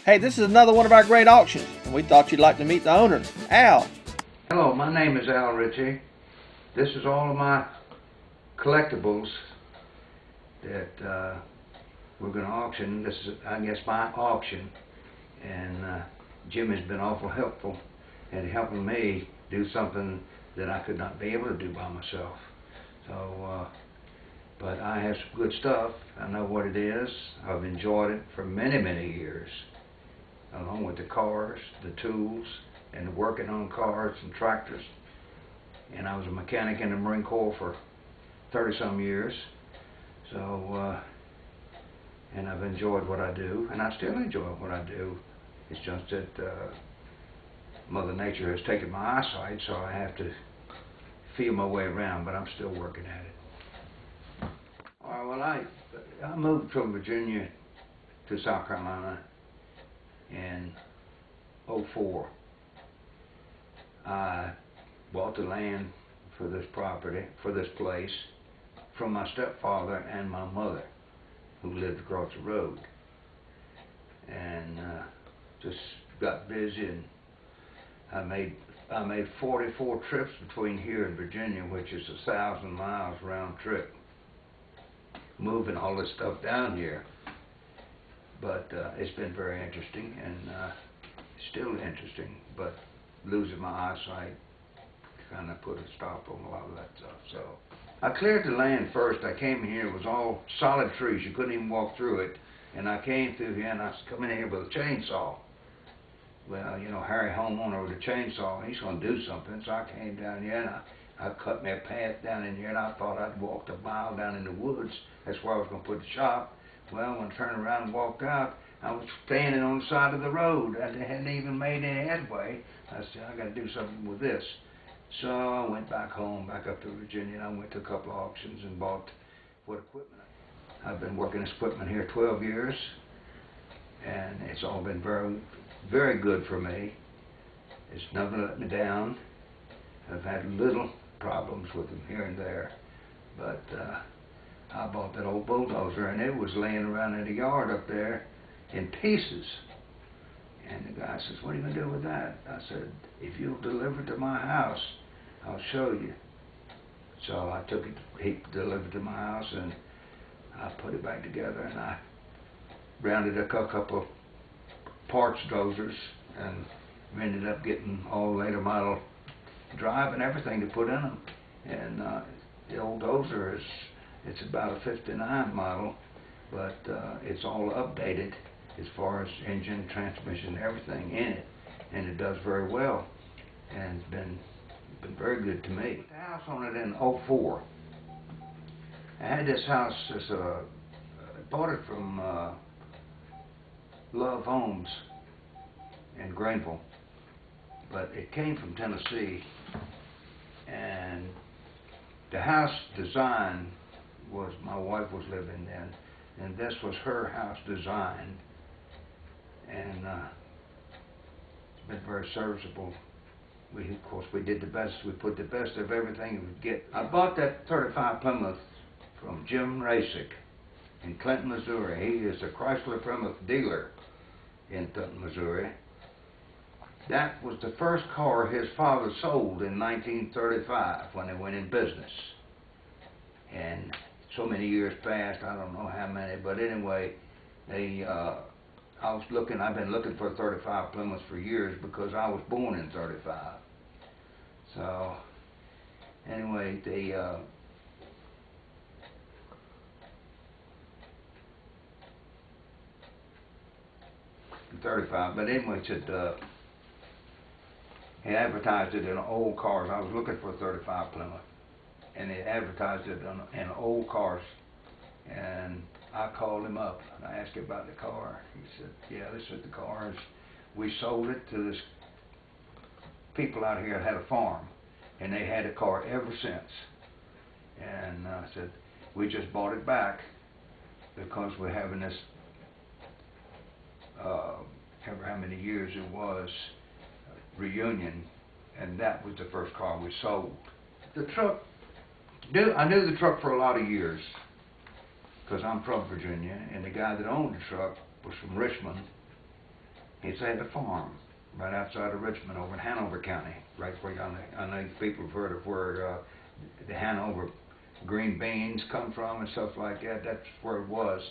Hey, this is another one of our great auctions, and we thought you'd like to meet the owner, Al. Hello, my name is Al Richey. This is all of my collectibles that we're going to auction. This is, I guess, my auction, and Jim has been awful helpful in helping me do something that I could not be able to do by myself. So, but I have some good stuff. I know what it is. I've enjoyed it for many, many years, along with the cars, the tools, and working on cars and tractors. And I was a mechanic in the Marine Corps for 30-some years. So, and I've enjoyed what I do, and I still enjoy what I do. It's just that Mother Nature has taken my eyesight, so I have to feel my way around, but I'm still working at it. All right, well, I moved from Virginia to South Carolina in '04. I bought the land for this property, for this place, from my stepfather and my mother, who lived across the road. And just got busy, and I made 44 trips between here and Virginia, which is 1,000 miles round trip, moving all this stuff down here. But it's been very interesting, and still interesting, but losing my eyesight kind of put a stop on a lot of that stuff. So I cleared the land first. I came here, it was all solid trees. You couldn't even walk through it. And I came through here, and I was coming in here with a chainsaw. Well, you know, Harry homeowner with a chainsaw, he's going to do something. So I came down here, and I cut me a path down in here, and I thought I'd walked a mile down in the woods. That's where I was going to put the shop. Well, when I turned around and walked out, I was standing on the side of the road. I hadn't even made any headway. I said, I got to do something with this. So I went back home, back up to Virginia, and I went to a couple of auctions and bought what equipment. I've been working this equipment here 12 years, and it's all been very, very good for me. It's never let me down. I've had little problems with them here and there, but I bought that old bulldozer, and it was laying around in the yard up there in pieces. And the guy says, what are you going to do with that? I said, if you'll deliver it to my house, I'll show you. So I took it, he delivered it to my house, and I put it back together, and I rounded a couple of parts dozers, and we ended up getting all later model drive and everything to put in them. And the old dozer it's about a '59 model, but it's all updated as far as engine, transmission, everything in it, and it does very well, and it's been very good to me. The house on it in '04. I had this house, I bought it from Love Homes in Greenville, but it came from Tennessee, and the house design was, my wife was living in, and this was her house design, and it's been very serviceable. Of course, we did the best. We put the best of everything we could get. I bought that 35 Plymouth from Jim Rasick in Clinton, Missouri. He is a Chrysler Plymouth dealer in Clinton, Missouri. That was the first car his father sold in 1935 when they went in business. And so many years passed, I don't know how many, but anyway, they, I've been looking for a 35 Plymouth for years because I was born in '35. So, anyway, the 35, but anyway, it said, he advertised it in old cars. I was looking for a 35 Plymouth, and he advertised it in old cars, and I called him up, and I asked him about the car. He said, yeah, this is the car. We sold it to this people out here that had a farm, and they had the car ever since. And I said, we just bought it back because we're having this, ever how many years it was, reunion, and that was the first car we sold. The truck, I knew the truck for a lot of years, because I'm from Virginia, and the guy that owned the truck was from Richmond, He had a farm right outside of Richmond over in Hanover County, right where I know people have heard of where the Hanover green beans come from and stuff like that. That's where it was.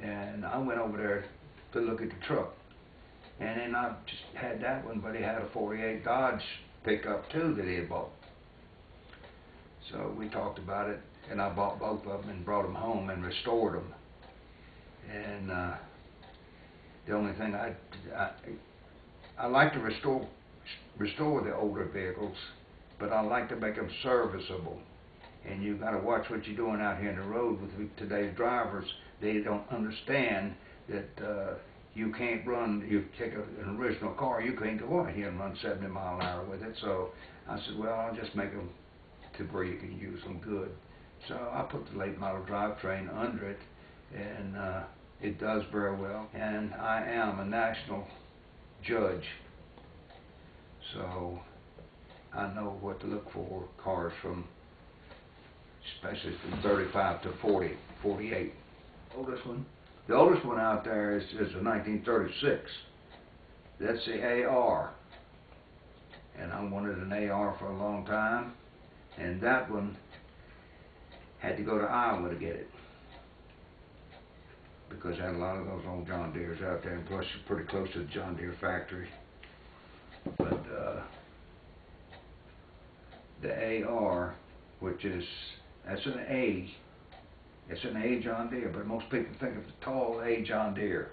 And I went over there to look at the truck. And then I just had that one, but he had a 48 Dodge pickup too that he had bought. So we talked about it, and I bought both of them and brought them home and restored them. And the only thing I like to restore the older vehicles, but I like to make them serviceable. And you've got to watch what you're doing out here in the road with today's drivers. They don't understand that you can't run, you take an original car, you can't go out here and run 70 mile an hour with it. So I said, well, I'll just make them to where you can use them good. So I put the late model drivetrain under it, and it does very well. And I am a national judge, so I know what to look for cars from, especially from 35 to 40, 48. The oldest one out there is a 1936. That's the AR. And I wanted an AR for a long time. And that one had to go to Iowa to get it, because I had a lot of those old John Deeres out there, and plus it's pretty close to the John Deere factory. But the AR, which is, that's an A. It's an A John Deere, but most people think of the tall A John Deere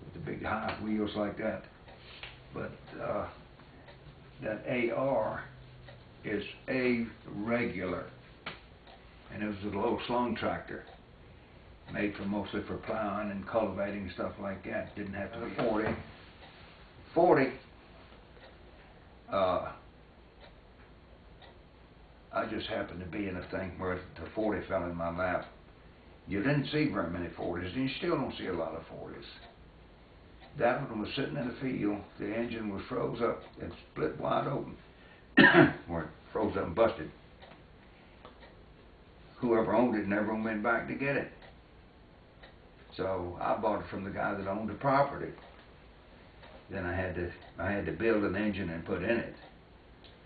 with the big high wheels like that. But that AR is A regular, and it was a low slung tractor made mostly for plowing and cultivating and stuff like that. Didn't have to be 40. 40. I just happened to be in a thing where the 40 fell in my lap. You didn't see very many 40s, and you still don't see a lot of 40s. That one was sitting in the field. The engine was froze up and split wide open, where it froze up and busted. Whoever owned it never went back to get it. So I bought it from the guy that owned the property. Then I had to build an engine and put in it,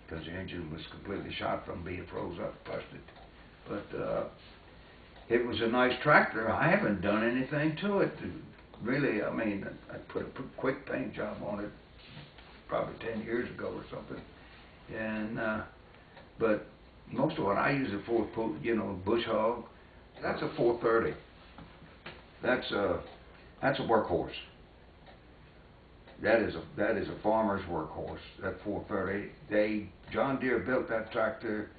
because the engine was completely shot from being froze up, busted. But it was a nice tractor. I haven't done anything to it. Really, I mean, I put a quick paint job on it probably 10 years ago or something. And but most of what I use it for, you know, bush hog. That's a 430. That's a workhorse. That is a farmer's workhorse. That 430. John Deere built that tractor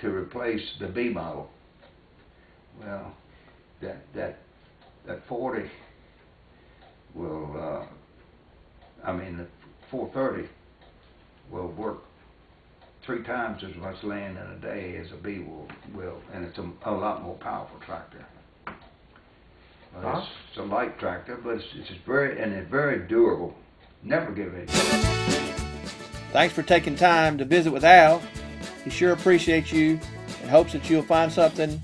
to replace the B model. Well, that 40 will, I mean, the 430 will work 3 times as much land in a day as a B will, and it's a lot more powerful tractor. It's a light tractor, but it's very durable. Never give it. Thanks for taking time to visit with Al. He sure appreciates you and hopes that you'll find something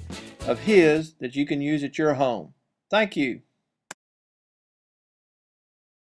of his that you can use at your home. Thank you.